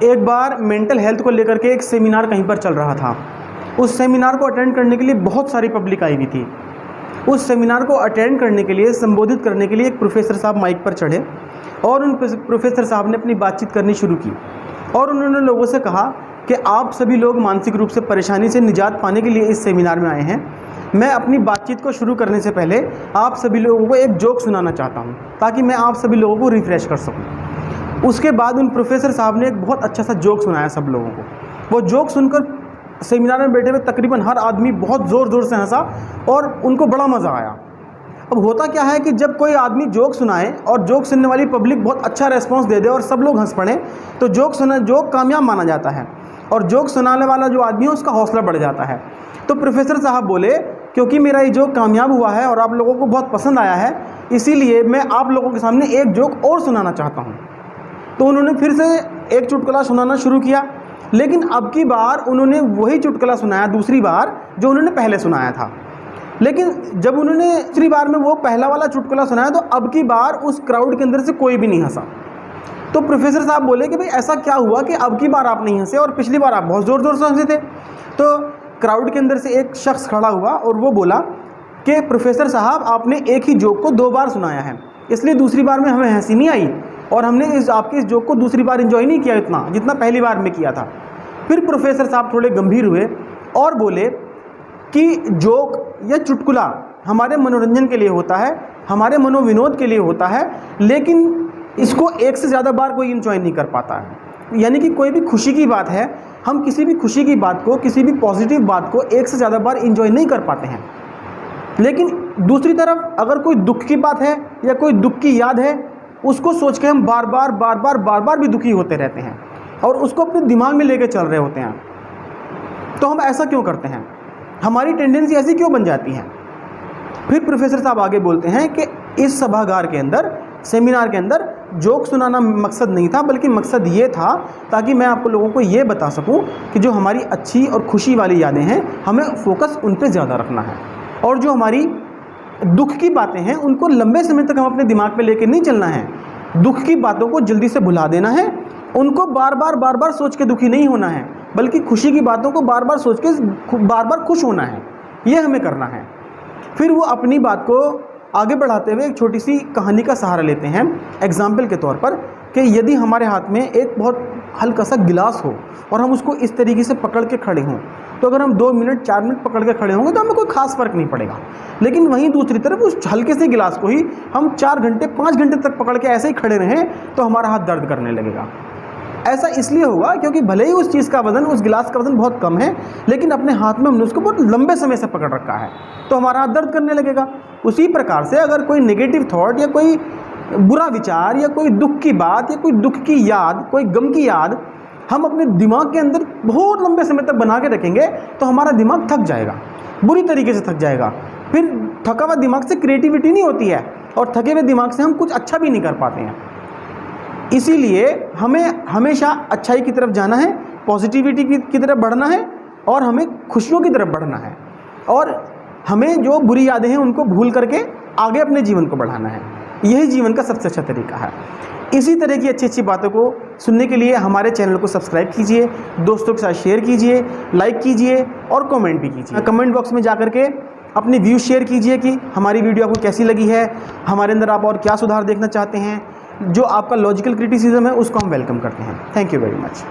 एक बार mental health को लेकर के एक सेमिनार कहीं पर चल रहा था। उस सेमिनार को अटेंड करने के लिए बहुत सारी पब्लिक आई हुई थी। उस सेमिनार को अटेंड करने के लिए, संबोधित करने के लिए एक प्रोफेसर साहब माइक पर चढ़े और उन प्रोफेसर साहब ने अपनी बातचीत करनी शुरू की और उन्होंने लोगों से कहा कि आप सभी लोग मानसिक रूप से परेशानी से निजात पाने के लिए इस सेमिनार में आए हैं। मैं अपनी बातचीत को शुरू करने से पहले आप सभी लोगों को एक जोक सुनाना चाहता हूं ताकि मैं आप सभी लोगों को रिफ्रेश कर सकूं। उसके बाद उन प्रोफेसर साहब ने एक बहुत अच्छा सा जोक सुनाया सब लोगों को। वो जोक सुनकर सेमिनार में बैठे हुए तकरीबन हर आदमी बहुत ज़ोर ज़ोर से हंसा और उनको बड़ा मज़ा आया। अब होता क्या है कि जब कोई आदमी जोक सुनाए और जोक सुनने वाली पब्लिक बहुत अच्छा रेस्पॉन्स दे दे और सब लोग हंस पड़े तो जोक कामयाब माना जाता है और जोक सुनाने वाला जो आदमी है उसका हौसला बढ़ जाता है। तो प्रोफेसर साहब बोले, क्योंकि मेरा ये जोक कामयाब हुआ है और आप लोगों को बहुत पसंद आया है, इसीलिए मैं आप लोगों के सामने एक जोक और सुनाना चाहता हूँ। तो उन्होंने फिर से एक चुटकुला सुनाना शुरू किया, लेकिन अब की बार उन्होंने वही चुटकुला सुनाया दूसरी बार जो उन्होंने पहले सुनाया था। लेकिन जब उन्होंने दूसरी बार में वो पहला वाला चुटकुला सुनाया तो अब की बार उस क्राउड के अंदर से कोई भी नहीं हंसा। तो प्रोफेसर साहब बोले कि भाई ऐसा क्या हुआ कि अब की बार आप नहीं हंसे और पिछली बार आप बहुत ज़ोर ज़ोर से हंसे थे। तो क्राउड के अंदर से एक शख्स खड़ा हुआ और वो बोला कि प्रोफेसर साहब आपने एक ही जोक को 2 बार सुनाया है, इसलिए दूसरी बार में हमें हंसी नहीं आई और हमने आपके इस जोक को दूसरी बार एंजॉय नहीं किया इतना जितना पहली बार में किया था। फिर प्रोफेसर साहब थोड़े गंभीर हुए और बोले कि जोक या चुटकुला हमारे मनोरंजन के लिए होता है, हमारे मनोविनोद के लिए होता है, लेकिन इसको एक से ज़्यादा बार कोई एंजॉय नहीं कर पाता है। यानी कि कोई भी खुशी की बात है, हम किसी भी खुशी की बात को, किसी भी पॉजिटिव बात को एक से ज़्यादा बार एंजॉय नहीं कर पाते हैं। लेकिन दूसरी तरफ अगर कोई दुख की बात है या कोई दुख की याद है, उसको सोच के हम बार बार भी दुखी होते रहते हैं और उसको अपने दिमाग में लेके चल रहे होते हैं। तो हम ऐसा क्यों करते हैं? हमारी टेंडेंसी ऐसी क्यों बन जाती है? फिर प्रोफेसर साहब आगे बोलते हैं कि इस सभागार के अंदर, सेमिनार के अंदर जोक सुनाना मकसद नहीं था, बल्कि मकसद ये था ताकि मैं आपको लोगों को ये बता सकूं कि जो हमारी अच्छी और खुशी वाली यादें हैं हमें फोकस उन पे ज़्यादा रखना है और जो हमारी दुख की बातें हैं उनको लंबे समय तक हम अपने दिमाग पे लेके नहीं चलना है। दुख की बातों को जल्दी से भुला देना है, उनको बार बार सोच के दुखी नहीं होना है, बल्कि खुशी की बातों को बार बार सोच के बार बार खुश होना है। ये हमें करना है। फिर वो अपनी बात को आगे बढ़ाते हुए एक छोटी सी कहानी का सहारा लेते हैं एग्जाम्पल के तौर पर कि यदि हमारे हाथ में एक बहुत हल्का सा गिलास हो और हम उसको इस तरीके से पकड़ के खड़े हों, तो अगर हम 2 मिनट 4 मिनट पकड़ के खड़े होंगे तो हमें कोई खास फ़र्क नहीं पड़ेगा। लेकिन वहीं दूसरी तरफ उस हल्के से गिलास को ही हम 4 घंटे 5 घंटे तक पकड़ के ऐसे ही खड़े रहें तो हमारा हाथ दर्द करने लगेगा। ऐसा इसलिए होगा क्योंकि भले ही उस चीज़ का वज़न, उस गिलास का वज़न बहुत कम है, लेकिन अपने हाथ में हमने उसको बहुत लंबे समय से पकड़ रखा है तो हमारा हाथ दर्द करने लगेगा। उसी प्रकार से अगर कोई नेगेटिव थॉट या कोई बुरा विचार या कोई दुख की बात या कोई दुख की याद, कोई गम की याद हम अपने दिमाग के अंदर बहुत लंबे समय तक बना के रखेंगे तो हमारा दिमाग थक जाएगा, बुरी तरीके से थक जाएगा। फिर थका हुआ दिमाग से क्रिएटिविटी नहीं होती है और थके हुए दिमाग से हम कुछ अच्छा भी नहीं कर पाते हैं। इसीलिए हमें हमेशा अच्छाई की तरफ जाना है, पॉजिटिविटी की तरफ बढ़ना है और हमें खुशियों की तरफ बढ़ना है और हमें जो बुरी यादें हैं उनको भूल करके आगे अपने जीवन को बढ़ाना है। यही जीवन का सबसे अच्छा तरीका है। इसी तरह की अच्छी अच्छी बातों को सुनने के लिए हमारे चैनल को सब्सक्राइब कीजिए, दोस्तों के साथ शेयर कीजिए, लाइक कीजिए और कमेंट भी कीजिए। कमेंट बॉक्स में जा करके अपनी व्यूज़ शेयर कीजिए कि हमारी वीडियो आपको कैसी लगी है, हमारे अंदर आप और क्या सुधार देखना चाहते हैं। जो आपका लॉजिकल क्रिटिसिज्म है उसको हम वेलकम करते हैं। Thank you very much.